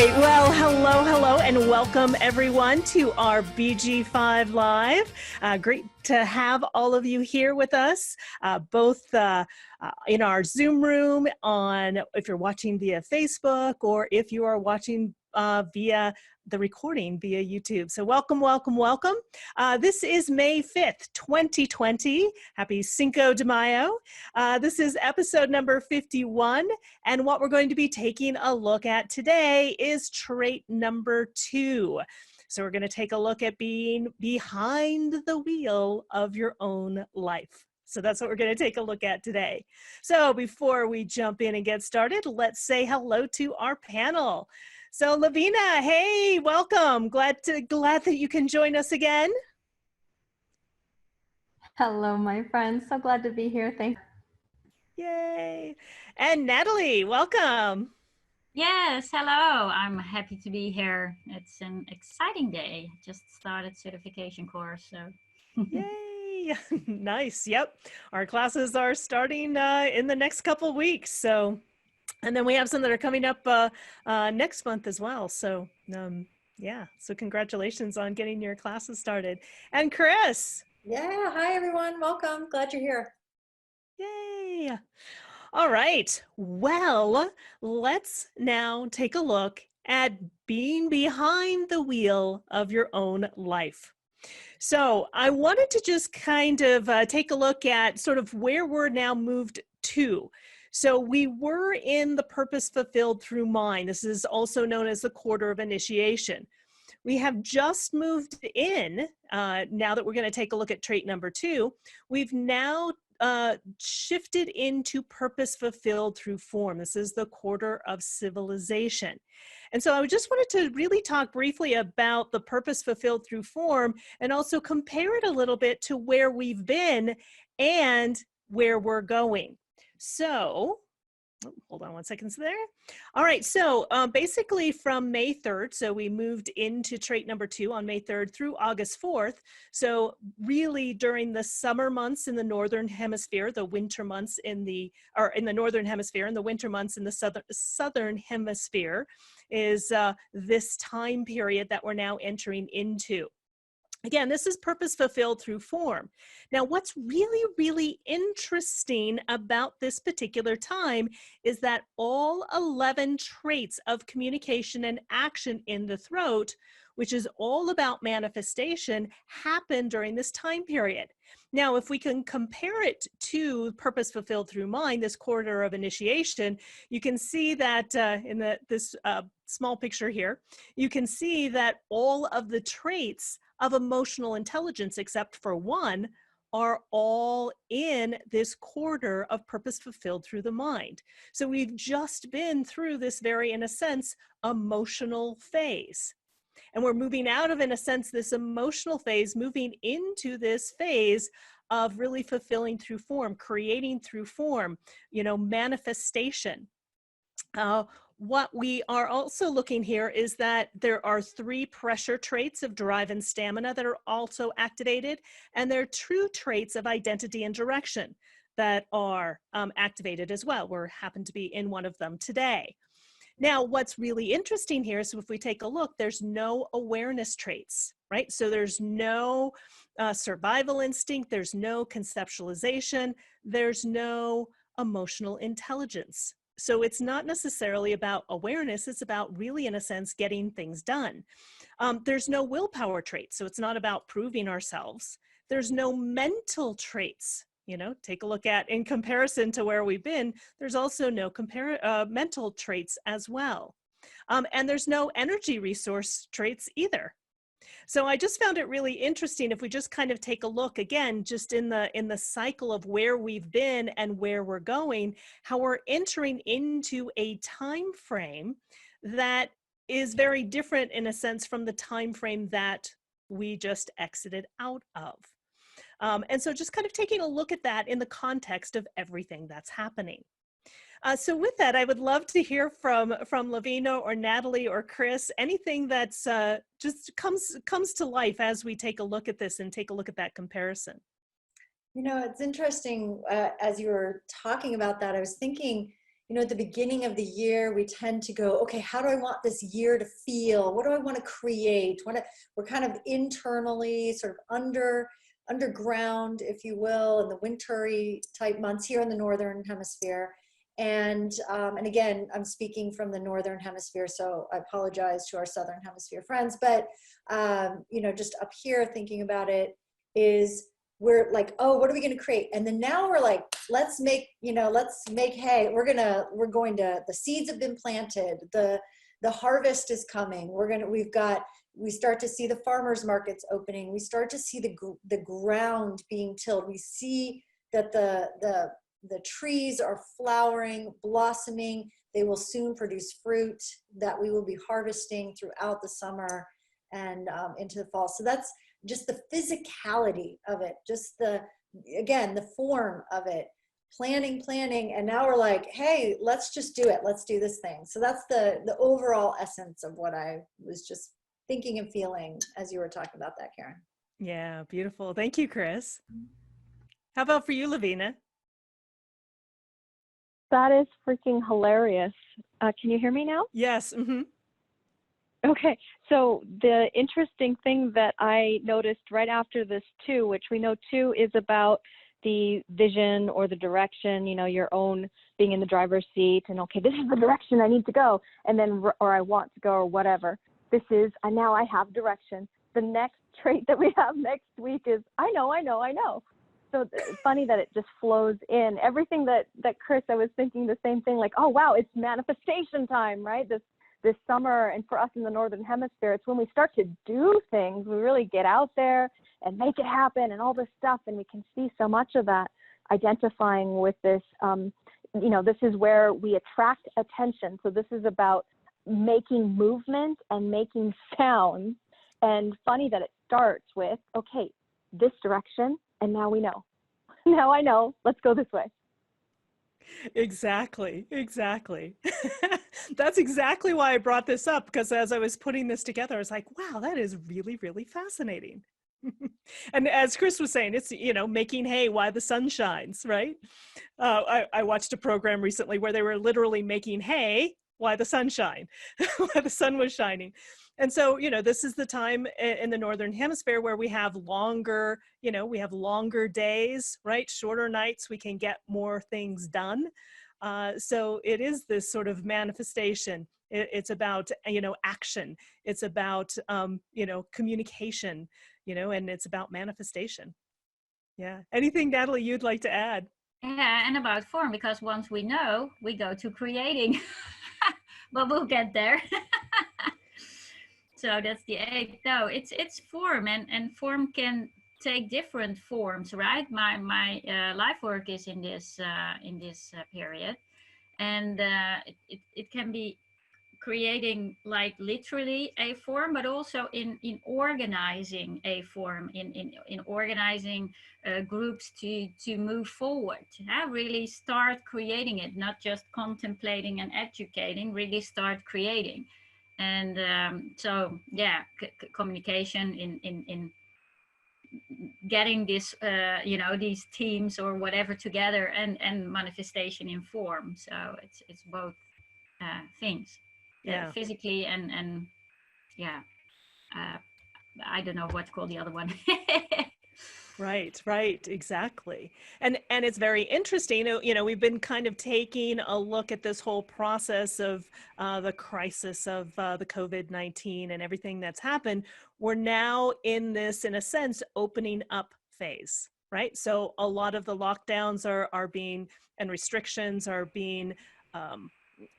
right. Well, hello, and welcome everyone to our BG5 Live. Great to have all of you here with us, both in our Zoom room if you're watching via Facebook or if you are watching via the recording via YouTube. So welcome. This is May 5th, 2020. Happy Cinco de Mayo. This is episode number 51. And what we're going to be taking a look at today is trait number 2. So we're going to take a look at being behind the wheel of your own life. So that's what we're going to take a look at today. So before we jump in and get started, let's say hello to our panel. So Lavina, hey, welcome. Glad that you can join us again. Hello, my friends. So glad to be here. Thanks. Yay. And Natalie, welcome. Yes, hello. I'm happy to be here. It's an exciting day. Just started certification course, so. Yay. Nice. Yep. Our classes are starting in the next couple of weeks. So, and then we have some that are coming up next month as well. So yeah, so congratulations on getting your classes started. And Chris. Yeah, hi everyone, welcome. Glad you're here. Yay. All right, well, let's now take a look at being behind the wheel of your own life. So I wanted to just kind of take a look at sort of where we're now moved to. So we were in the purpose fulfilled through mind. This is also known as the quarter of initiation. We have just moved in, now that we're going to take a look at trait number 2, we've now shifted into purpose fulfilled through form. This is the quarter of civilization. And so I just wanted to really talk briefly about the purpose fulfilled through form and also compare it a little bit to where we've been and where we're going. So, hold on one second there. All right, so basically from May 3rd, so we moved into trait number 2 on May 3rd through August 4th. So really during the summer months in the Northern Hemisphere, the winter months in the Northern Hemisphere, and the winter months in the Southern Hemisphere is this time period that we're now entering into. Again, this is purpose fulfilled through form. Now, what's really, really interesting about this particular time is that all 11 traits of communication and action in the throat, which is all about manifestation, happen during this time period. Now, if we can compare it to purpose fulfilled through mind, this quarter of initiation, you can see that in this small picture here, you can see that all of the traits of emotional intelligence, except for one, are all in this quarter of purpose fulfilled through the mind. So we've just been through this very, in a sense, emotional phase. And we're moving out of, in a sense, this emotional phase, moving into this phase of really fulfilling through form, creating through form, manifestation. What we are also looking here is that there are 3 pressure traits of drive and stamina that are also activated, and there are 2 traits of identity and direction that are activated as well. We happen to be in one of them today. Now, what's really interesting here, so if we take a look, there's no awareness traits, right? So there's no survival instinct, there's no conceptualization, there's no emotional intelligence. So it's not necessarily about awareness, it's about really, in a sense, getting things done. There's no willpower traits, so it's not about proving ourselves. There's no mental traits. Take a look at, in comparison to where we've been, there's also no mental traits as well. And there's no energy resource traits either. So I just found it really interesting if we just kind of take a look again, just in the cycle of where we've been and where we're going, how we're entering into a time frame that is very different in a sense from the time frame that we just exited out of. And so just kind of taking a look at that in the context of everything that's happening. So with that, I would love to hear from Lavina or Natalie or Chris, anything that's just comes to life as we take a look at this and take a look at that comparison. It's interesting, as you were talking about that, I was thinking, at the beginning of the year, we tend to go, okay, how do I want this year to feel? What do I want to create? We're kind of internally sort of underground, if you will, in the wintry type months here in the Northern Hemisphere. And again, I'm speaking from the Northern Hemisphere, so I apologize to our Southern Hemisphere friends, but just up here thinking about it is, we're like, oh, what are we going to create? And then now we're like, let's make hay. We're going to, the seeds have been planted. The harvest is coming. We start to see the farmers markets opening. We start to see the ground being tilled. We see that the trees are flowering, blossoming. They will soon produce fruit that we will be harvesting throughout the summer and into the fall. So that's just the physicality of it, just the form of it, planning. And now we're like, hey, let's just do it. Let's do this thing. So that's the overall essence of what I was just thinking and feeling as you were talking about that, Karen. Yeah, beautiful. Thank you, Chris. How about for you, Lavina? That is freaking hilarious. Can you hear me now? Yes. Mm-hmm. Okay, so the interesting thing that I noticed right after this 2, which we know 2 is about the vision or the direction, your own being in the driver's seat and, okay, this is the direction I need to go, and then, or I want to go, or whatever. This is, and now I have direction. The next trait that we have next week is, I know. So funny that it just flows in. Everything that Chris, I was thinking the same thing, like, oh, wow, it's manifestation time, right? This summer, and for us in the Northern Hemisphere, it's when we start to do things. We really get out there and make it happen and all this stuff. And we can see so much of that identifying with this, this is where we attract attention. So this is about making movement and making sound. And funny that it starts with, okay, this direction, and now we know. Now I know, let's go this way. Exactly. That's exactly why I brought this up, because as I was putting this together, I was like, wow, that is really, really fascinating. And as Chris was saying, it's, making hay while the sun shines, right? I watched a program recently where they were literally making hay while the sun shined, while the sun was shining. And so, this is the time in the Northern Hemisphere where we have longer, longer days, right? Shorter nights, we can get more things done. So it is this sort of manifestation. It's about, action. It's about, communication, and it's about manifestation. Yeah. Anything, Natalie, you'd like to add? Yeah, and about form, because once we know, we go to creating. But we'll get there. So that's the 8. No, it's form, and form can take different forms, right? My life work is in this period, and it can be creating like literally a form, but also in organizing a form, in organizing groups to move forward. Really start creating it, not just contemplating and educating, really start creating. And so yeah, communication in getting this these teams or whatever together, and manifestation in form. So it's both things, Yeah. physically and yeah, I don't know what to call the other one. Right, exactly. And it's very interesting. We've been kind of taking a look at this whole process of the crisis of the COVID-19 and everything that's happened. We're now in this, in a sense, opening up phase, right? So a lot of the lockdowns are being, and restrictions are being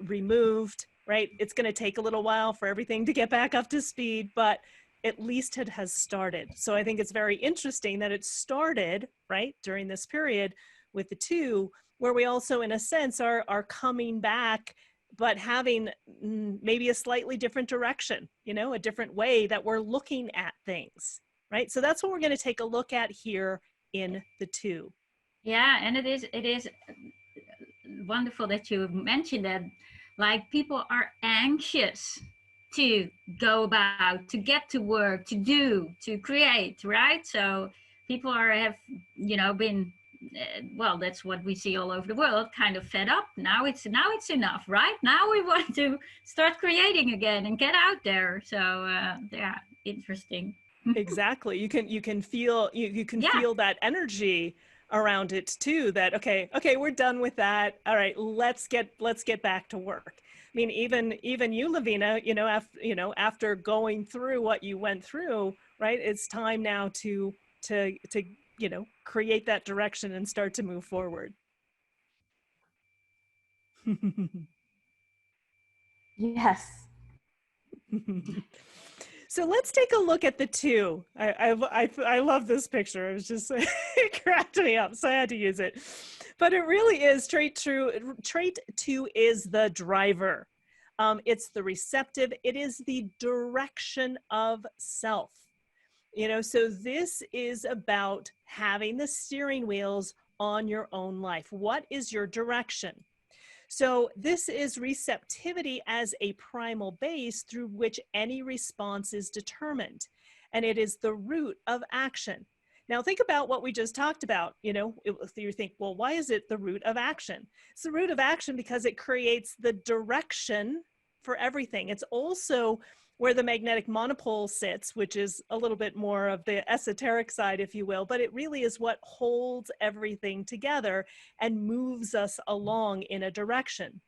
removed, right? It's going to take a little while for everything to get back up to speed, but at least it has started. So I think it's very interesting that it started, right, during this period with the 2, where we also, in a sense, are coming back, but having maybe a slightly different direction, a different way that we're looking at things, right? So that's what we're going to take a look at here in the 2. Yeah, and it is wonderful that you mentioned that, like, people are anxious to go about, to get to work, to do, to create, right? So people have been well, that's what we see all over the world, kind of fed up. Now it's enough, right? Now we want to start creating again and get out there. So yeah, interesting. Exactly. You can feel you can Yeah. feel that energy around it too, that okay, we're done with that. All right, let's get back to work. I mean, even you, Lavina, after going through what you went through, right? It's time now to create that direction and start to move forward. Yes. So let's take a look at the two. I love this picture. It was just it cracked me up, so I had to use it. But it really is trait two. Trait two is the driver. It's the receptive. It is the direction of self. So this is about having the steering wheels on your own life. What is your direction? So this is receptivity as a primal base through which any response is determined. And it is the root of action. Now think about what we just talked about. You think, well, why is it the root of action? It's the root of action because it creates the direction for everything. It's also where the magnetic monopole sits, which is a little bit more of the esoteric side, if you will, but it really is what holds everything together and moves us along in a direction.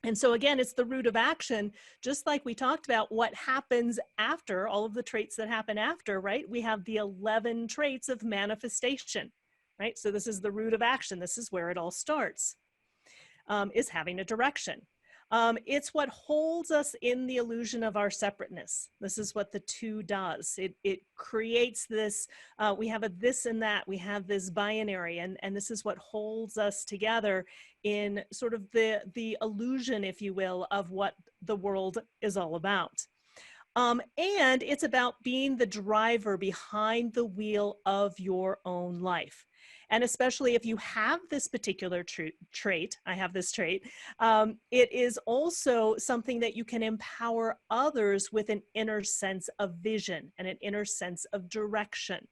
And so again, it's the root of action, just like we talked about what happens after, all of the traits that happen after, right? We have the 11 traits of manifestation, right? So this is the root of action. This is where it all starts, is having a direction. It's what holds us in the illusion of our separateness. This is what the two does. It creates this, we have a this and that, we have this binary, and this is what holds us together in sort of the illusion, if you will, of what the world is all about. And it's about being the driver behind the wheel of your own life. And especially if you have this particular trait, I have this trait, it is also something that you can empower others with an inner sense of vision and an inner sense of direction.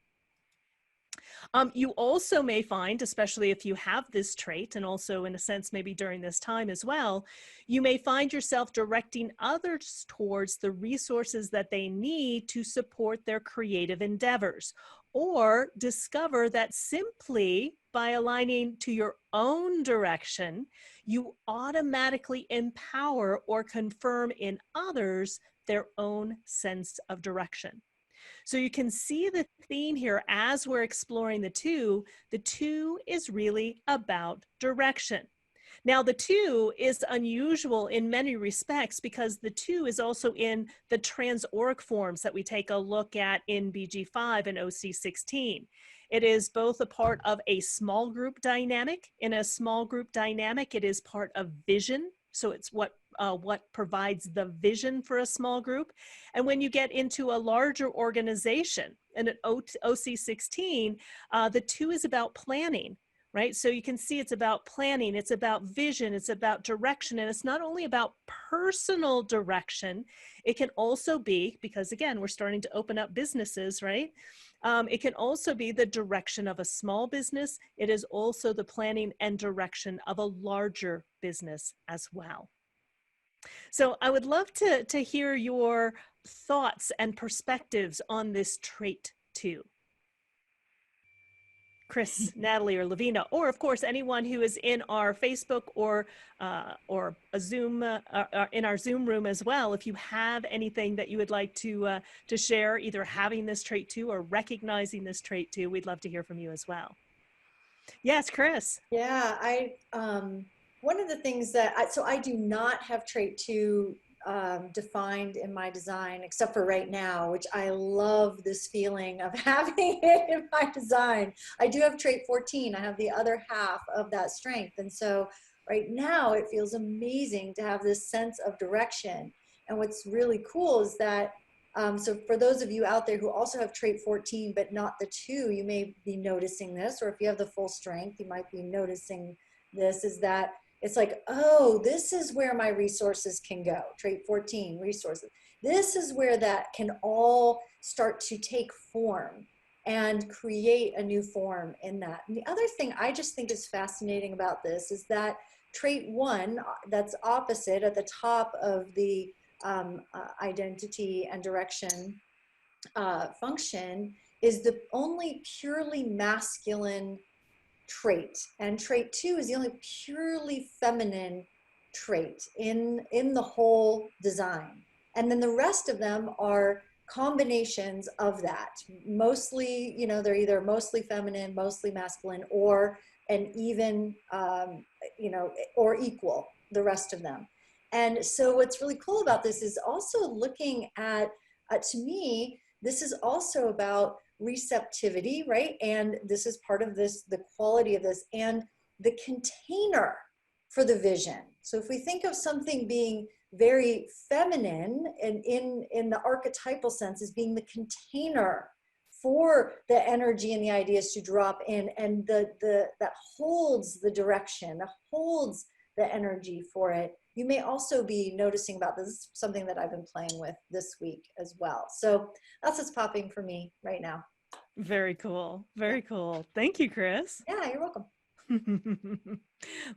You also may find, especially if you have this trait, and also in a sense, maybe during this time as well, you may find yourself directing others towards the resources that they need to support their creative endeavors, or discover that simply by aligning to your own direction, you automatically empower or confirm in others their own sense of direction. So you can see the theme here as we're exploring the two. The two is really about direction. Now, the two is unusual in many respects because the two is also in the transauric forms that we take a look at in BG5 and OC16. It is both a part of a small group dynamic. In a small group dynamic, it is part of vision. So it's what provides the vision for a small group. And when you get into a larger organization, and at OC16, the two is about planning, right? So you can see it's about planning, it's about vision, it's about direction, and it's not only about personal direction, it can also be, because again, we're starting to open up businesses, right? It can also be the direction of a small business. It is also the planning and direction of a larger business as well. So I would love to hear your thoughts and perspectives on this trait too. Chris, Natalie, or Lavina, or of course anyone who is in our Facebook or a Zoom in our Zoom room as well. If you have anything that you would like to share, either having this trait too or recognizing this trait too, we'd love to hear from you as well. Yes, Chris. Yeah, one of the things that so I do not have trait 2 defined in my design, except for right now, which I love this feeling of having it in my design. I do have trait 14. I have the other half of that strength. And so right now it feels amazing to have this sense of direction. And what's really cool is that, so for those of you out there who also have trait 14, but not the 2, you may be noticing this, or if you have the full strength, you might be noticing this, is that it's like, oh, this is where my resources can go. Trait 14, resources. This is where that can all start to take form. and create a new form in that. And the other thing I just think is fascinating about this is that trait 1, that's opposite at the top of the identity and direction function, is the only purely masculine trait, and trait 2 is the only purely feminine trait in the whole design. And then the rest of them are combinations of that. Mostly, you know, they're either mostly feminine, mostly masculine, or an even, you know, or equal, the rest of them. And so what's really cool about this is also looking at, to me, this is also about receptivity, right? And this is part of this, the quality of this, and the container for the vision. So if we think of something being very feminine and in the archetypal sense as being the container for the energy and the ideas to drop in, and that holds the direction, that holds the energy for it. You may also be noticing about this. This is something that I've been playing with this week as well. So that's what's popping for me right now. Very cool. Very cool. Thank you, Chris. Yeah, you're welcome.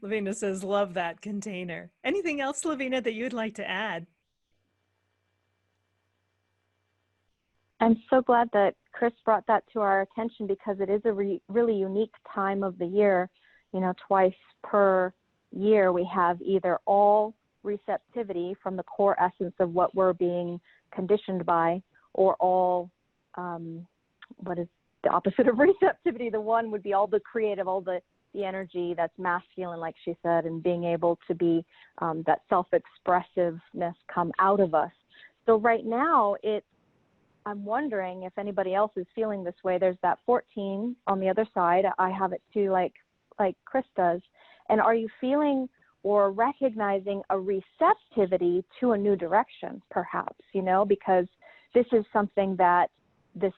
Lavina says, love that container. Anything else, Lavina, that you'd like to add? I'm so glad that Chris brought that to our attention, because it is a really unique time of the year. You know, twice per year we have either all receptivity from the core essence of what we're being conditioned by, or all, what is the opposite of receptivity? The one would be all the creative, all the energy that's masculine, like she said, and being able to be that self-expressiveness come out of us. So right now, I'm wondering if anybody else is feeling this way. There's that 14 on the other side. I have it too, like Chris does. And are you feeling or recognizing a receptivity to a new direction, perhaps, you know, because this is something that this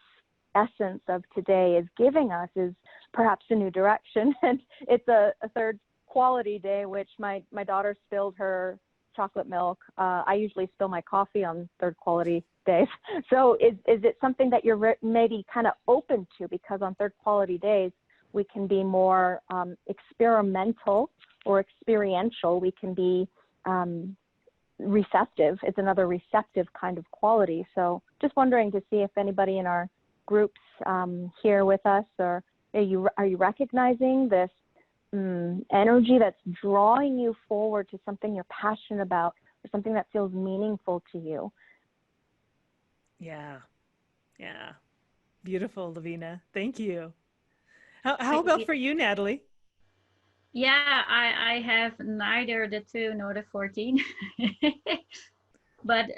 essence of today is giving us, is perhaps a new direction. And it's a third quality day, which my daughter spilled her chocolate milk. I usually spill my coffee on third quality days. So is it something that you're maybe kind of open to? Because on third quality days, we can be more experimental or experiential. We can be receptive. It's another receptive kind of quality. So just wondering to see if anybody in our groups here with us, or are you recognizing this energy that's drawing you forward to something you're passionate about, or something that feels meaningful to you? Yeah. Beautiful, Lavina. Thank you. How about for you, Natalie? Yeah, I have neither the 2 nor the 14. But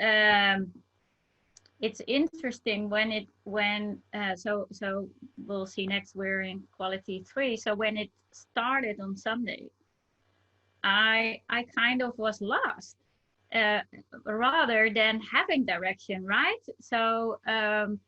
it's interesting so we'll see next, we're in quality 3. So when it started on Sunday, I kind of was lost, rather than having direction, right? So and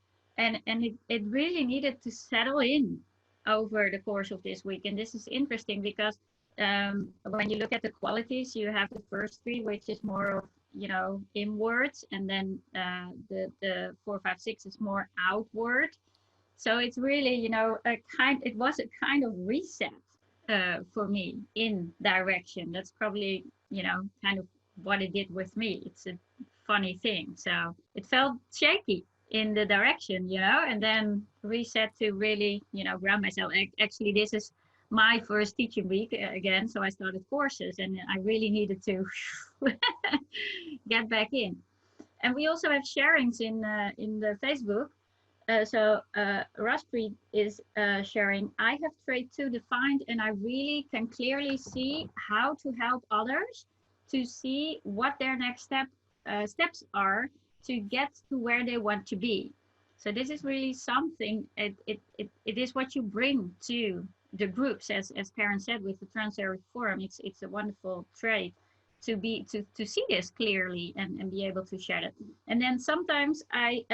it really needed to settle in over the course of this week. And this is interesting because when you look at the qualities, you have the first 3, which is more of, you know, inwards, and then the 4, 5, 6 is more outward. So it's really, you know, it was a kind of reset for me in direction. That's probably, you know, kind of what it did with me. It's a funny thing. So it felt shaky in the direction, you know, and then reset to really, you know, ground myself. Actually, this is my first teaching week again, so I started courses, and I really needed to get back in. And we also have sharings in the Facebook. So Raspberry is sharing, I have trait 2 defined, and I really can clearly see how to help others to see what their next steps are to get to where they want to be. So this is really something, it is what you bring to the groups, as Karen said, with the Trans-Arid Forum. It's a wonderful trait to see this clearly and be able to share it. And then sometimes I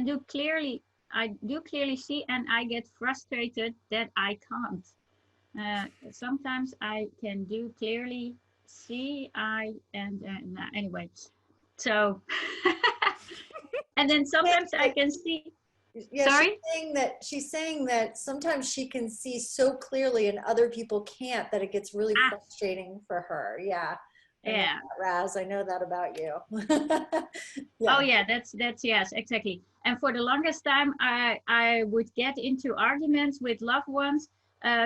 do clearly see, and I get frustrated that I can't. Sometimes I can do clearly see, anyway. So, and then sometimes I can see, Yeah, Sorry? she's saying that sometimes she can see so clearly and other people can't, that it gets really Ah, frustrating for her. Yeah. I know yeah. that, Raz. I know that about you. Oh Yeah. yeah, that's yes, exactly. And for the longest time, I would get into arguments with loved ones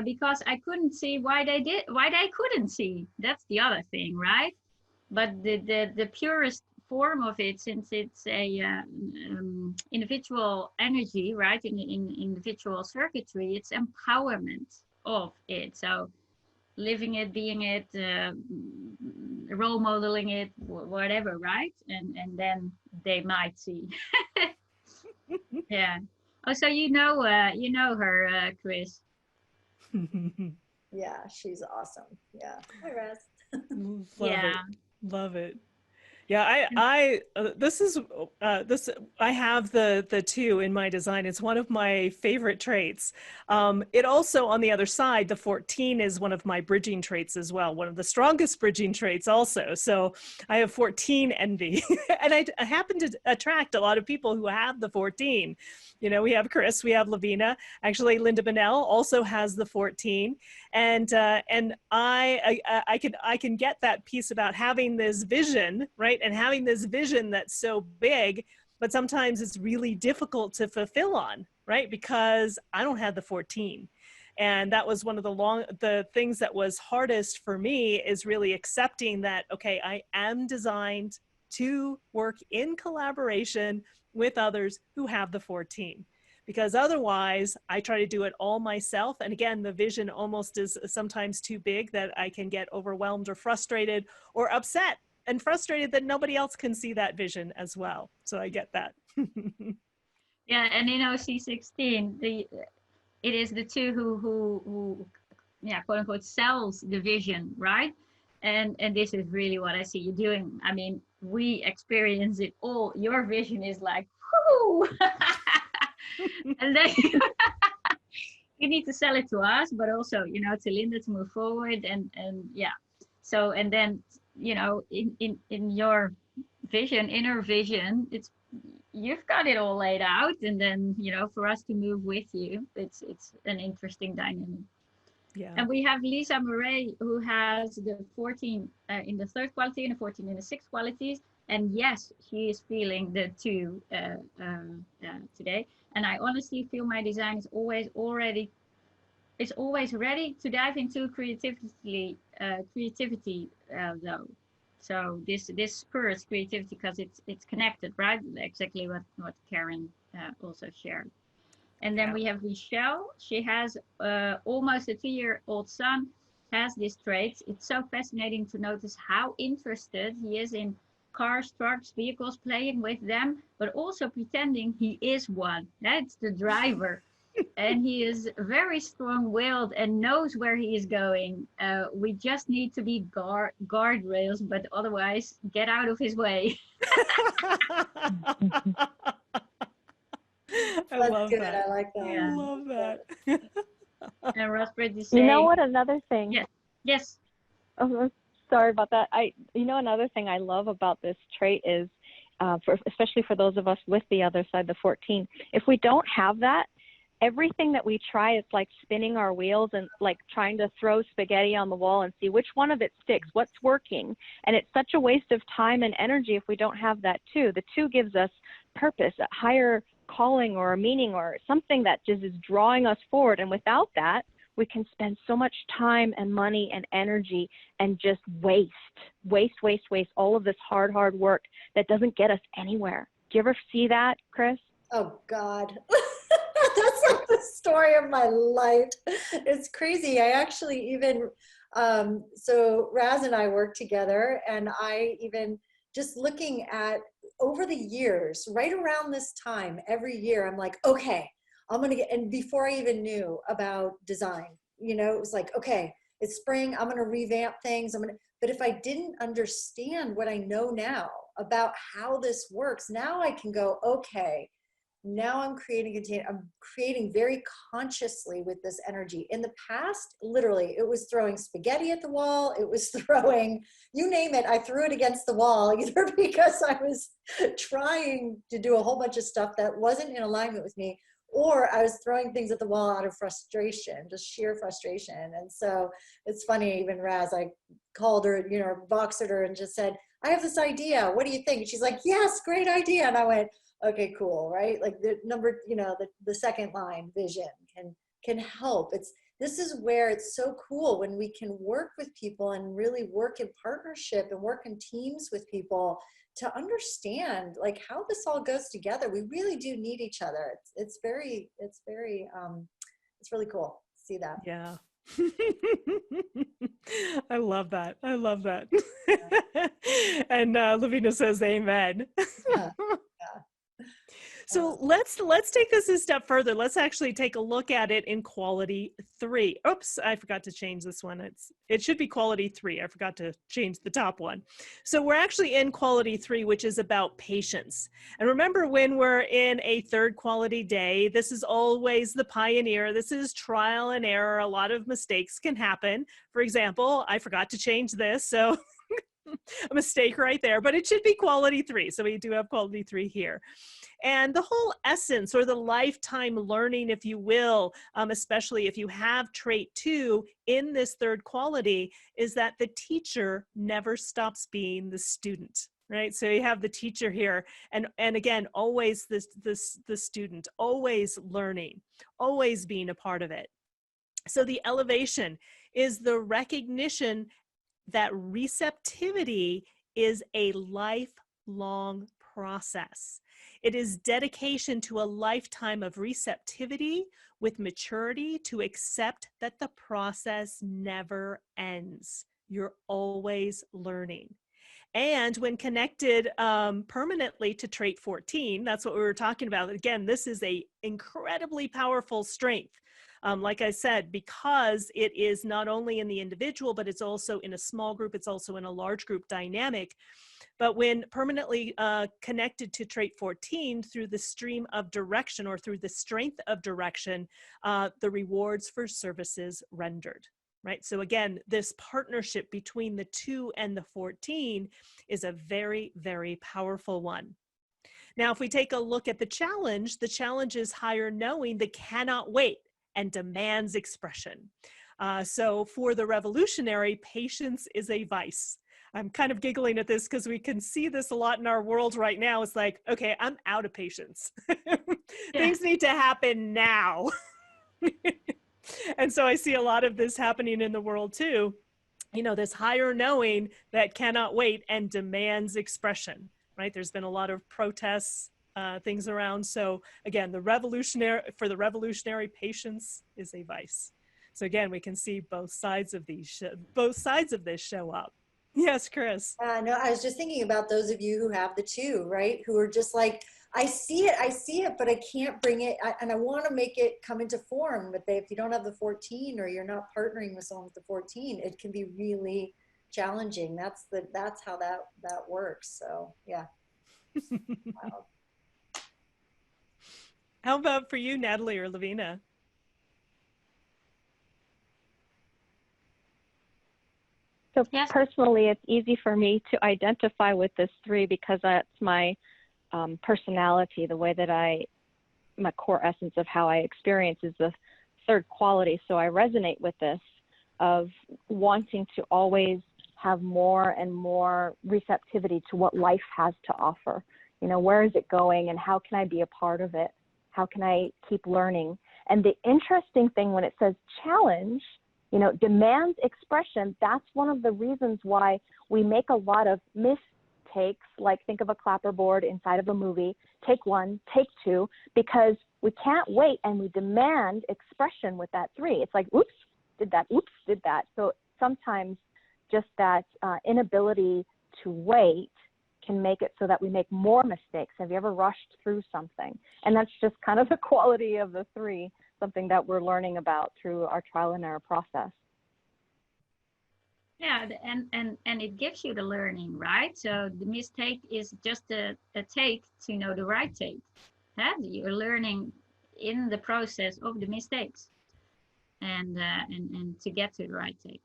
because I couldn't see why they couldn't see. That's the other thing, right? But the purest form of it, since it's a individual energy, right, in individual circuitry, it's empowerment of it. So living it, being it, role modeling it, whatever, right? And then they might see. Yeah. Oh, so you know her, Chris. Yeah, she's awesome. Yeah. Hi, Raz. Love Yeah. it. Love it. Yeah, I this is this I have the two in my design. It's one of my favorite traits. It also, on the other side, the 14 is one of my bridging traits as well, one of the strongest bridging traits also. So I have 14 envy, and I happen to attract a lot of people who have the 14. You know, we have Chris, we have Lavina. Actually, Linda Bonnell also has the 14, and I can get that piece about having this vision, right, and having this vision that's so big, but sometimes it's really difficult to fulfill on, right, because I don't have the 14. And that was one of the things that was hardest for me, is really accepting that, okay, I am designed to work in collaboration with others who have the 14, because otherwise I try to do it all myself. And again, the vision almost is sometimes too big, that I can get overwhelmed or frustrated or upset and frustrated that nobody else can see that vision as well. So I get that. Yeah, and in OC16, it is the two who yeah, quote unquote, sells the vision, right? And this is really what I see you doing. I mean, we experience it all. Your vision is like, whoo, and then you need to sell it to us, but also, to Linda, to move forward, and yeah. So, and then, in your vision, inner vision, you've got it all laid out, and then, for us to move with you, it's an interesting dynamic. Yeah. And we have Lisa Murray, who has the 14 in the third quality and the 14 in the sixth qualities. And yes, she is feeling the two today. And I honestly feel my design is always ready to dive into creativity though. So this spurs creativity because it's connected, right? Exactly what Karen also shared. And then Yeah. we have Michelle. She has almost a 2-year-old son, has this trait. It's so fascinating to notice how interested he is in cars, trucks, vehicles, playing with them, but also pretending he is one. That's the driver. And he is very strong-willed and knows where he is going. We just need to be guardrails, but otherwise get out of his way. I That's love good. that. I like I that. Yeah. love that. And Rothbard is You know saying, what? Another thing. yes, yes. Oh, sorry about that. Another thing I love about this trait is, especially for those of us with the other side, the 14. If we don't have that, everything that we try, it's like spinning our wheels and like trying to throw spaghetti on the wall and see which one of it sticks, what's working. And it's such a waste of time and energy if we don't have that too. The two gives us purpose, a higher calling or a meaning or something that just is drawing us forward. And without that, we can spend so much time and money and energy and just waste all of this hard work that doesn't get us anywhere. Do you ever see that, Chris? Oh God. That's like the story of my life. It's crazy. I actually even, so Raz and I work together, and I even just looking at over the years, right around this time, every year, I'm like, okay, I'm going to get, and before I even knew about design, it was like, okay, it's spring. I'm going to revamp things. But if I didn't understand what I know now about how this works, now I can go, okay, Now I'm creating a container. I'm creating very consciously with this energy. In the past, literally, it was throwing spaghetti at the wall. It was throwing, you name it, I threw it against the wall, either because I was trying to do a whole bunch of stuff that wasn't in alignment with me, or I was throwing things at the wall out of frustration, just sheer frustration. And so it's funny, even Raz, I called her, you know, boxed her and just said, I have this idea. What do you think? And she's like, yes, great idea. And I went, okay, cool, right? Like the number, you know, the second line, vision can help. This is where it's so cool when we can work with people and really work in partnership and work in teams with people to understand like how this all goes together. We really do need each other. It's really cool to see that. Yeah. I love that. I love that. And Lavina says amen. Yeah. So let's take this a step further. Let's actually take a look at it in quality 3. Oops, I forgot to change this one. It should be quality 3. I forgot to change the top one. So we're actually in quality 3, which is about patience. And remember, when we're in a third quality day, this is always the pioneer. This is trial and error. A lot of mistakes can happen. For example, I forgot to change this, so a mistake right there, but it should be quality 3. So we do have quality 3 here. And the whole essence, or the lifetime learning, if you will, especially if you have trait 2 in this third quality, is that the teacher never stops being the student, right? So you have the teacher here, and again, always the student, always learning, always being a part of it. So the elevation is the recognition that receptivity is a lifelong process. It is dedication to a lifetime of receptivity with maturity to accept that the process never ends. You're always learning. And when connected permanently to trait 14, that's what we were talking about. Again, this is a incredibly powerful strength. Like I said, because it is not only in the individual, but it's also in a small group, it's also in a large group dynamic. But when permanently connected to trait 14 through the stream of direction, or through the strength of direction, the rewards for services rendered, right? So again, this partnership between the 2 and the 14 is a very, very powerful one. Now, if we take a look at the challenge is higher knowing that cannot wait and demands expression. So for the revolutionary, patience is a vice. I'm kind of giggling at this because we can see this a lot in our world right now. It's like, okay, I'm out of patience. Things need to happen now. And so I see a lot of this happening in the world too. You know, this higher knowing that cannot wait and demands expression, right? There's been a lot of protests, things around. So again, for the revolutionary, patience is a vice. So again, we can see both sides of this show up. Yes, Chris. No, I was just thinking about those of you who have the 2, right? Who are just like, I see it, but I can't bring it, and I want to make it come into form. But if you don't have the 14, or you're not partnering with someone with the 14, it can be really challenging. That's how that works. So yeah. Wow. How about for you, Natalie or Lavina? So Yes. personally, it's easy for me to identify with this 3 because that's my personality, the way that my core essence of how I experience is the third quality. So I resonate with this of wanting to always have more and more receptivity to what life has to offer. You know, where is it going and how can I be a part of it? How can I keep learning? And the interesting thing when it says challenge, you know, demands expression, that's one of the reasons why we make a lot of mistakes, like think of a clapperboard inside of a movie, take 1, take 2, because we can't wait and we demand expression with that 3. It's like, oops, did that, oops, did that. So sometimes just that inability to wait can make it so that we make more mistakes. Have you ever rushed through something? And that's just kind of the quality of the 3, something that we're learning about through our trial and error process. Yeah, and it gives you the learning, right? So the mistake is just a take to know the right take. You're learning in the process of the mistakes, and to get to the right take.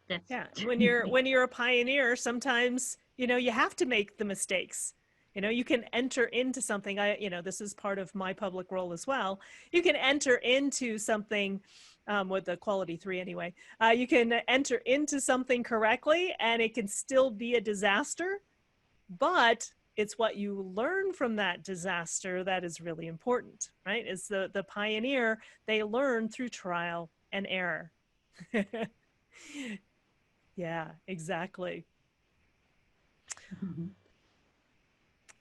That's Yeah, when you're a pioneer, sometimes, you have to make the mistakes. You can enter into something. This is part of my public role as well. You can enter into something with the quality 3 anyway. You can enter into something correctly and it can still be a disaster, but it's what you learn from that disaster that is really important, right? Is the pioneer, they learn through trial and error. Yeah, exactly.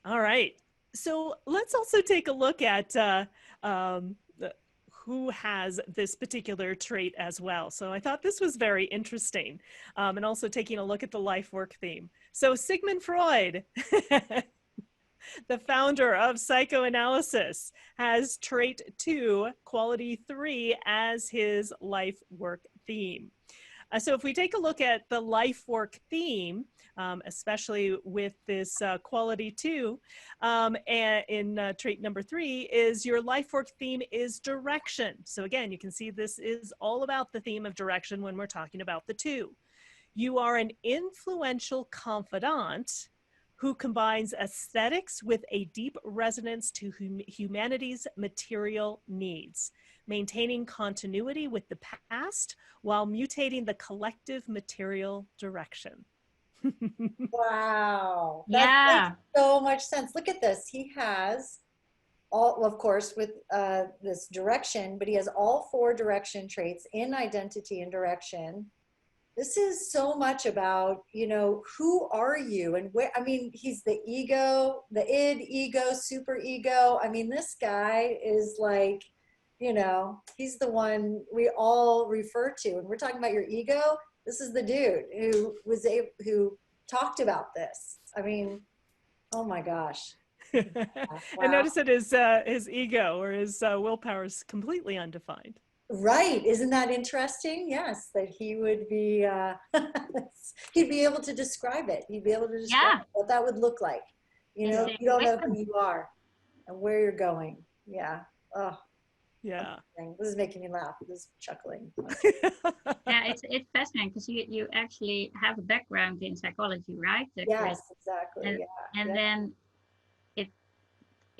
All right. So let's also take a look at who has this particular trait as well. So I thought this was very interesting, and also taking a look at the life work theme. So Sigmund Freud, the founder of psychoanalysis, has trait 2, quality 3 as his life work theme. So if we take a look at the life work theme, especially with this quality 2, and in trait number 3 is your life work theme is direction. So again, you can see this is all about the theme of direction when we're talking about the 2. You are an influential confidant who combines aesthetics with a deep resonance to humanity's material needs, maintaining continuity with the past while mutating the collective material direction. Wow. That makes yeah. so much sense. Look at this. He has all, of course, with this direction, but he has all 4 direction traits in identity and direction. This is so much about, who are you and where, I mean, he's the ego, the id, ego, super ego. I mean, this guy is like, he's the one we all refer to. And we're talking about your ego. This is the dude who talked about this. I mean, oh my gosh. And Wow. notice that his ego or his willpower is completely undefined. Right. Isn't that interesting? Yes, that he would be, he'd be able to describe it. He'd be able to describe Yeah. what that would look like. His You don't know who intuition. you are and where you're going. Yeah. Oh, Yeah. this is making me laugh. This is chuckling. Yeah, it's fascinating because you actually have a background in psychology, right, Chris? Yes, exactly. And Yeah. and Yeah. then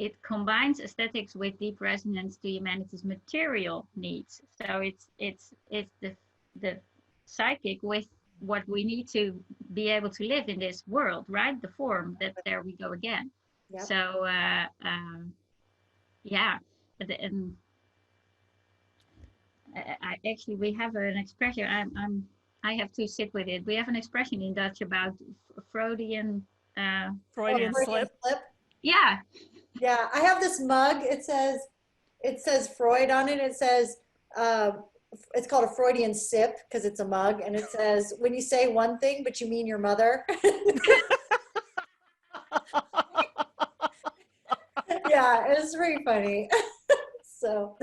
it combines aesthetics with deep resonance to humanity's material needs. So it's the psychic with what we need to be able to live in this world, right? The form that there we go again. Yep. So yeah, and I actually we have an expression. I have to sit with it. We have an expression in Dutch about Freudian. Oh, Freudian Freudian slip. slip. Yeah, Yeah. I have this mug. It says Freud on it. It says, it's called a Freudian sip because it's a mug. And it says, when you say one thing, but you mean your mother. Yeah, it's pretty funny. So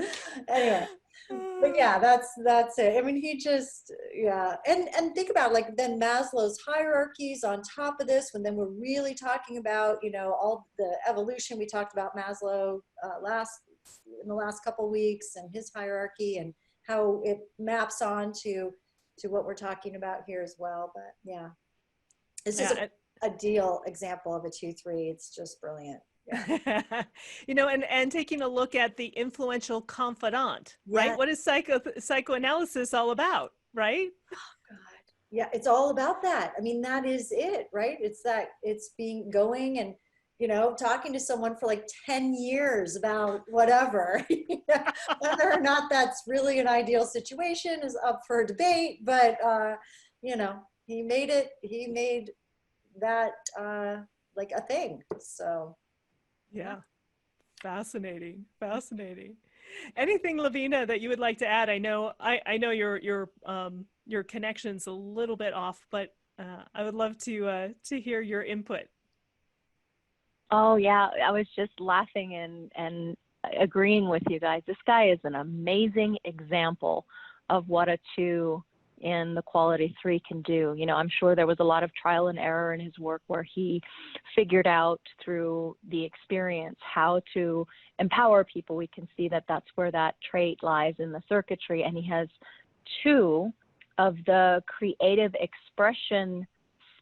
anyway, but yeah, that's it. I mean, he just, yeah. And think about, like, then Maslow's hierarchies on top of this, when then we're really talking about, all the evolution. We talked about Maslow in the last couple weeks, and his hierarchy and how it maps on to what we're talking about here as well. But yeah, this is Yeah. a deal example of a 2-3. It's just brilliant. Yeah. And taking a look at the influential confidant, right? Yeah. What is psychoanalysis all about, right? God. Yeah, it's all about that. I mean, that is it, right? It's being going and, talking to someone for like 10 years about whatever. Whether or not that's really an ideal situation is up for debate, but, he made that like a thing. So, Yeah. Fascinating. Fascinating. Anything, Lavina, that you would like to add? I know your connection's a little bit off, but I would love to hear your input. Oh yeah, I was just laughing and agreeing with you guys. This guy is an amazing example of what a 2 in the quality 3 can do. You know, I'm sure there was a lot of trial and error in his work where he figured out through the experience how to empower people. We can see that that's where that trait lies in the circuitry, and he has 2 of the creative expression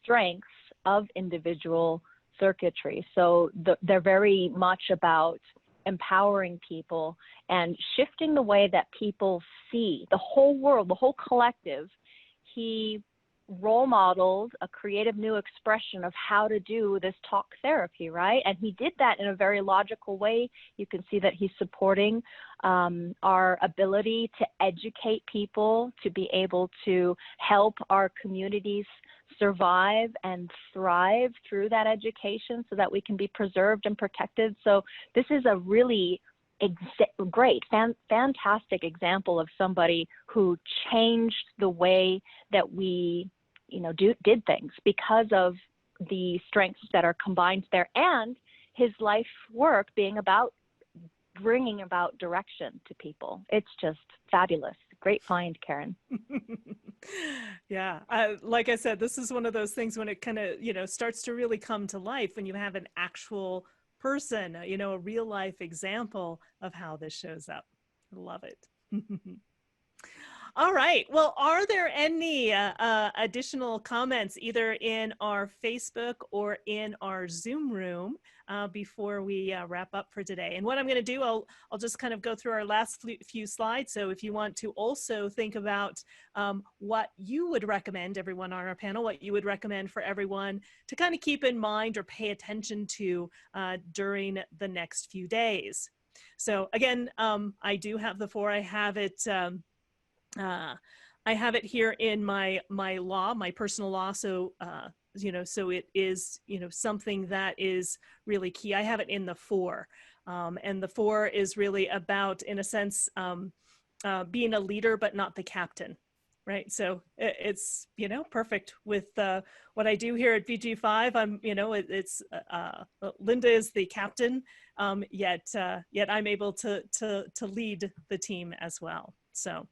strengths of individual circuitry. So they're very much about empowering people and shifting the way that people see the whole world, the whole collective. He role modeled a creative new expression of how to do this talk therapy, right? And he did that in a very logical way. You can see that he's supporting our ability to educate people, to be able to help our communities survive and thrive through that education so that we can be preserved and protected. So this is a really fantastic example of somebody who changed the way that we, you know, did things because of the strengths that are combined there, and his life work being about bringing about direction to people. It's just fabulous. Great find, Karen. Yeah. Like I said, this is one of those things when it kind of, you know, starts to really come to life when you have an actual person, you know, a real life example of how this shows up. I love it. All right. Well, are there any additional comments either in our Facebook or in our Zoom room before we wrap up for today? And what I'm going to do, I'll just kind of go through our last few slides. So if you want to also think about what you would recommend, everyone on our panel, what you would recommend for everyone to kind of keep in mind or pay attention to during the next few days. So again, I do have the 4. I have it. I have it here in my law, my personal law. So, you know, so it is, you know, something that is really key. I have it in the 4. And the 4 is really about, in a sense, being a leader, but not the captain. Right. So it's, you know, perfect with what I do here at BG5. I'm, you know, it's Linda is the captain, yet I'm able to lead the team as well. So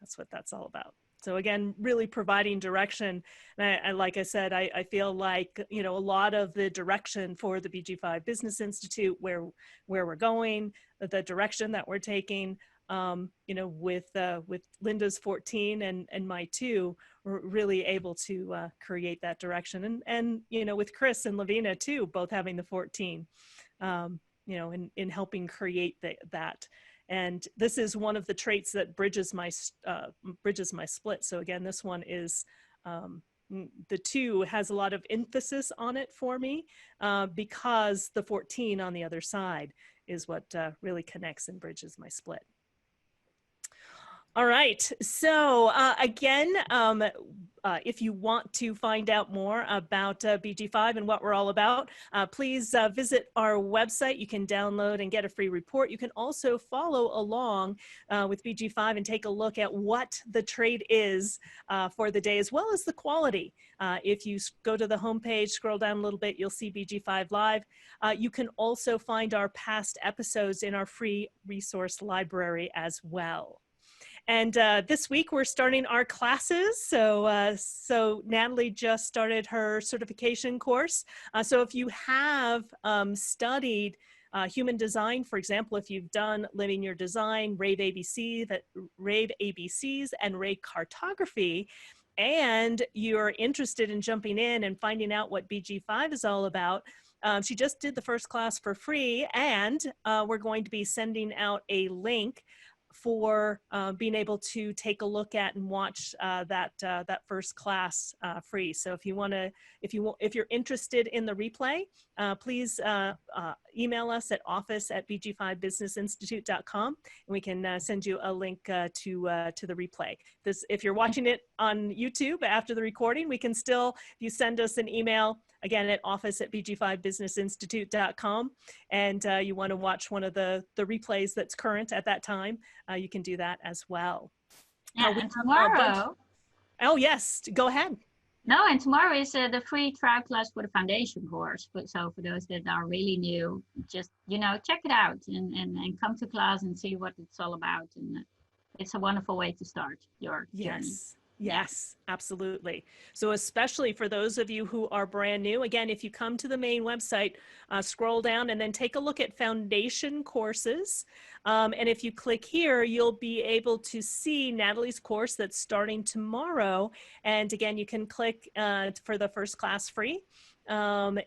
that's what that's all about. So again, really providing direction. And I like I said, I feel like, you know, a lot of the direction for the BG5 Business Institute, where we're going, the direction that we're taking, you know, with Linda's 14 and my 2, we're really able to create that direction. And you know, with Chris and Lavina too, both having the 14, you know, in helping create that. And this is one of the traits that bridges my split. So again, this one is the 2 has a lot of emphasis on it for me because the 14 on the other side is what really connects and bridges my split. All right. So again, if you want to find out more about BG5 and what we're all about, please visit our website. You can download and get a free report. You can also follow along with BG5 and take a look at what the trade is for the day, as well as the quality. If you go to the homepage, scroll down a little bit, you'll see BG5 Live. You can also find our past episodes in our free resource library as well. And this week we're starting our classes. So Natalie just started her certification course. So if you have studied human design, for example, if you've done Living Your Design, Rave ABCs, and Rave Cartography, and you're interested in jumping in and finding out what BG5 is all about, she just did the first class for free, and we're going to be sending out a link for being able to take a look at and watch that first class free. So if you want to, if you're interested in the replay, please email us at office@bg5businessinstitute.com, and we can send you a link to the replay. If you're watching it on YouTube after the recording, we can still, if you send us an email, again, at office@bg5businessinstitute.com, and you want to watch one of the replays that's current at that time, you can do that as well. Yeah, and tomorrow. Oh, yes. Go ahead. No, and tomorrow is the free trial class for the foundation course. So for those that are really new, just, you know, check it out and come to class and see what it's all about. And it's a wonderful way to start your journey. Yes, absolutely. So, especially for those of you who are brand new, again, if you come to the main website, scroll down and then take a look at foundation courses. And if you click here, you'll be able to see Natalie's course that's starting tomorrow. And again, you can click for the first class free. You'll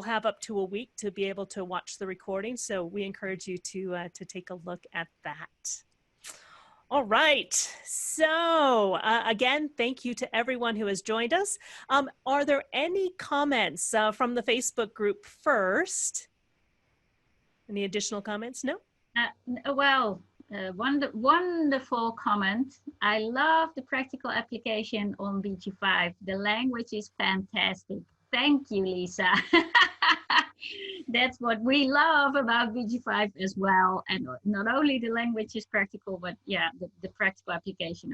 have up to a week to be able to watch the recording. So we encourage you to take a look at that. All right. So again, thank you to everyone who has joined us. Are there any comments from the Facebook group first? Any additional comments? No? Wonderful comment. I love the practical application on BG5. The language is fantastic. Thank you, Lisa. That's what we love about BG5 as well. And not only the language is practical, but yeah, the practical application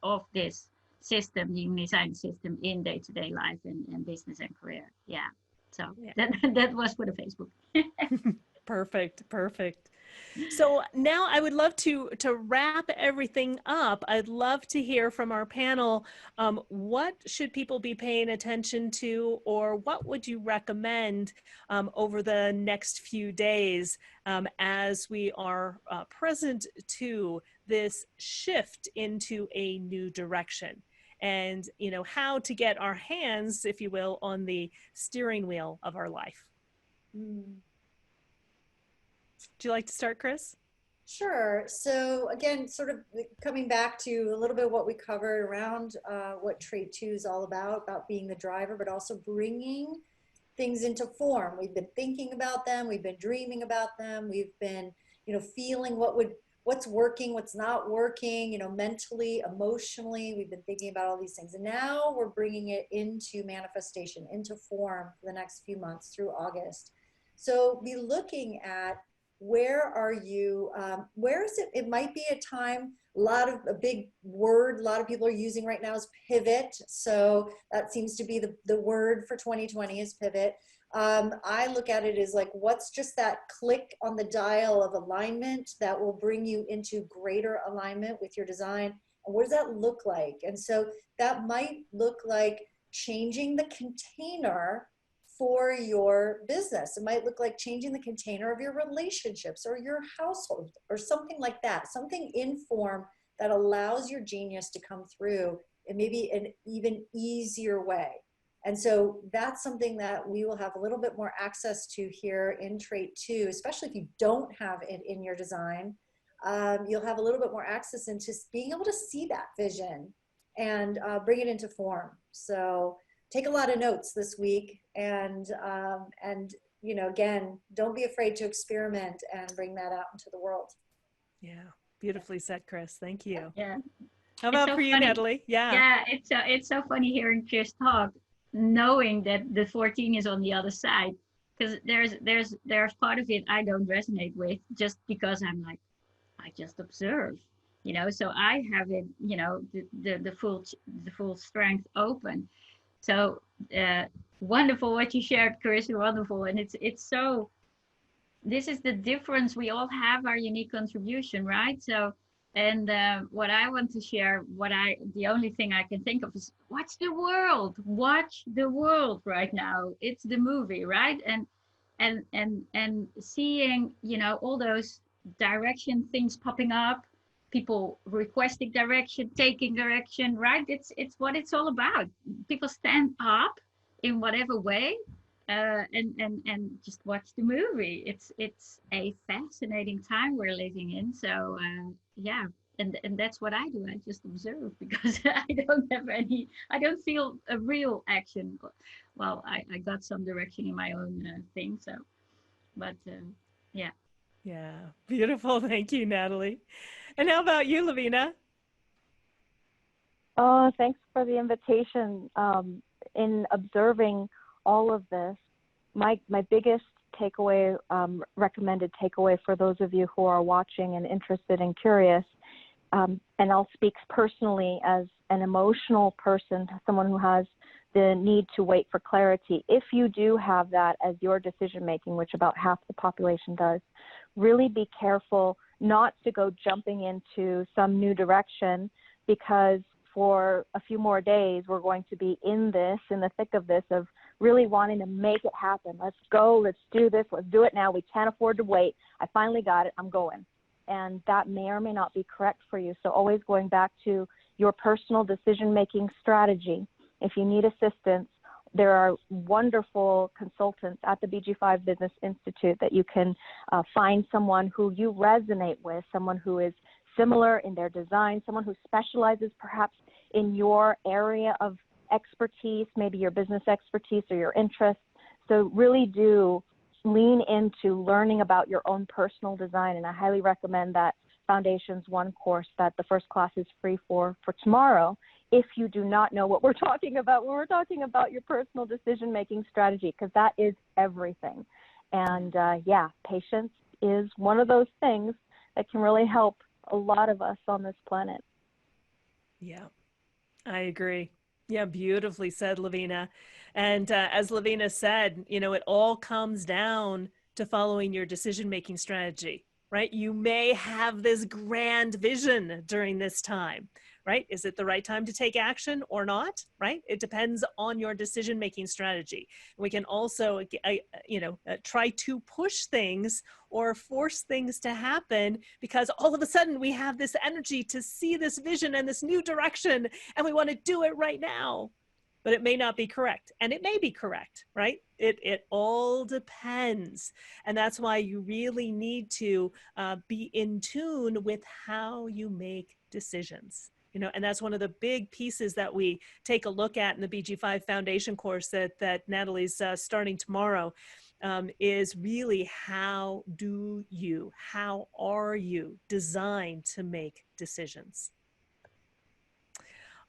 of this system, the human design system in day-to-day life and business and career. Yeah. So yeah. That was for the Facebook. Perfect. Perfect. So now I would love to wrap everything up. I'd love to hear from our panel. What should people be paying attention to, or what would you recommend over the next few days as we are present to this shift into a new direction? And, you know, how to get our hands, if you will, on the steering wheel of our life. Would you like to start, Chris? Sure. So again, sort of coming back to a little bit of what we covered around what trait 2 is all about being the driver, but also bringing things into form. We've been thinking about them. We've been dreaming about them. We've been, you know, feeling what's working, what's not working, you know, mentally, emotionally. We've been thinking about all these things. And now we're bringing it into manifestation, into form for the next few months through August. So be looking at where are you, where is it? It might be a time, a big word a lot of people are using right now is pivot. So that seems to be the word for 2020 is pivot. I look at it as like, what's just that click on the dial of alignment that will bring you into greater alignment with your design? And what does that look like? And so that might look like changing the container for your business. It might look like changing the container of your relationships or your household or something like that, something in form that allows your genius to come through in maybe an even easier way. And so that's something that we will have a little bit more access to here in trait 2, especially if you don't have it in your design. You'll have a little bit more access into being able to see that vision and bring it into form. So take a lot of notes this week, and you know, again, don't be afraid to experiment and bring that out into the world. Yeah, beautifully said, Chris. Thank you. Yeah. How about for you, Natalie? Yeah, it's so funny hearing Chris talk, knowing that the 14 is on the other side, because there's part of it I don't resonate with, just because I'm like, I just observe, you know. So I have it, you know, the full strength open. So wonderful what you shared, Chris. Wonderful, and it's so. This is the difference. We all have our unique contribution, right? So, and what I want to share, the only thing I can think of is watch the world. Watch the world right now. It's the movie, right? And seeing, you know, all those direction things popping up, people requesting direction, taking direction, right? It's what it's all about. People stand up in whatever way, and just watch the movie. It's a fascinating time we're living in. So yeah, and that's what I do. I just observe, because I don't feel a real action. Well, I got some direction in my own thing. So, but yeah. Yeah, beautiful. Thank you, Natalie. And how about you, Lavina? Oh, thanks for the invitation. In observing all of this, my biggest takeaway, recommended takeaway for those of you who are watching and interested and curious, and I'll speak personally as an emotional person, someone who has the need to wait for clarity. If you do have that as your decision making, which about half the population does, really be careful not to go jumping into some new direction because for a few more days, we're going to be in the thick of this, of really wanting to make it happen. Let's go, let's do this, let's do it now. We can't afford to wait. I finally got it, I'm going. And that may or may not be correct for you. So always going back to your personal decision-making strategy. If you need assistance, there are wonderful consultants at the BG5 Business Institute that you can find someone who you resonate with, someone who is similar in their design, someone who specializes perhaps in your area of expertise, maybe your business expertise or your interests. So really do lean into learning about your own personal design. And I highly recommend that Foundations 1 course that the first class is free for tomorrow, if you do not know what we're talking about when we're talking about your personal decision-making strategy, because that is everything. And yeah, patience is one of those things that can really help a lot of us on this planet. Yeah, I agree. Yeah, beautifully said, Lavina. And as Lavina said, you know, it all comes down to following your decision-making strategy, right? You may have this grand vision during this time, right? Is it the right time to take action or not, right? It depends on your decision-making strategy. We can also, try to push things or force things to happen because all of a sudden we have this energy to see this vision and this new direction and we want to do it right now. But it may not be correct, and it may be correct, right? It all depends. And that's why you really need to be in tune with how you make decisions. You know, and that's one of the big pieces that we take a look at in the BG5 Foundation course that Natalie's starting tomorrow, is really how are you designed to make decisions?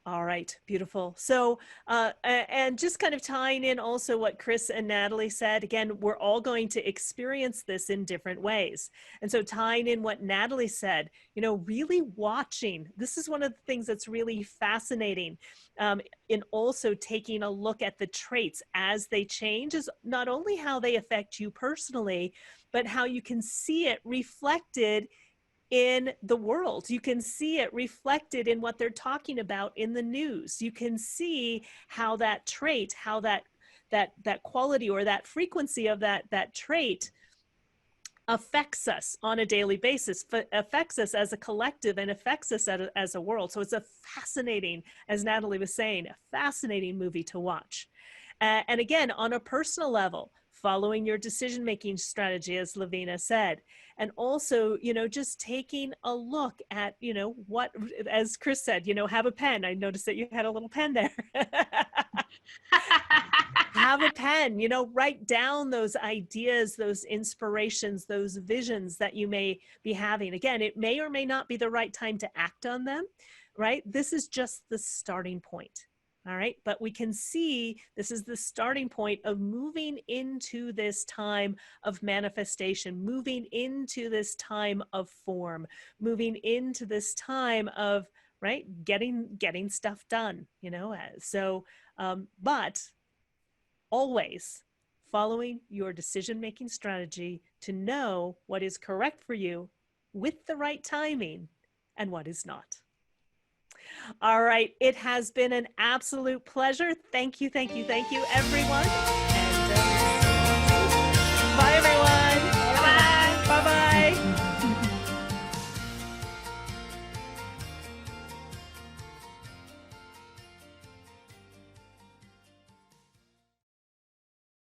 All right, beautiful. So, and just kind of tying in also what Chris and Natalie said, again, we're all going to experience this in different ways. And so tying in what Natalie said, you know, really watching, this is one of the things that's really fascinating in also taking a look at the traits as they change, is not only how they affect you personally, but how you can see it reflected in the world. You can see it reflected in what they're talking about in the news. You can see how that trait, how that quality or that frequency of that trait affects us on a daily basis, affects us as a collective, and affects us as a world. So it's a fascinating, as Natalie was saying, a fascinating movie to watch. And again, on a personal level, following your decision-making strategy, as Lavina said, and also, you know, just taking a look at, you know, what, as Chris said, you know, have a pen. I noticed that you had a little pen there. Have a pen, you know, write down those ideas, those inspirations, those visions that you may be having. Again, it may or may not be the right time to act on them, right? This is just the starting point. All right, but we can see this is the starting point of moving into this time of manifestation, moving into this time of form, moving into this time of, right, getting stuff done, you know. But always following your decision-making strategy to know what is correct for you with the right timing and what is not. All right. It has been an absolute pleasure. Thank you, everyone. And bye, everyone.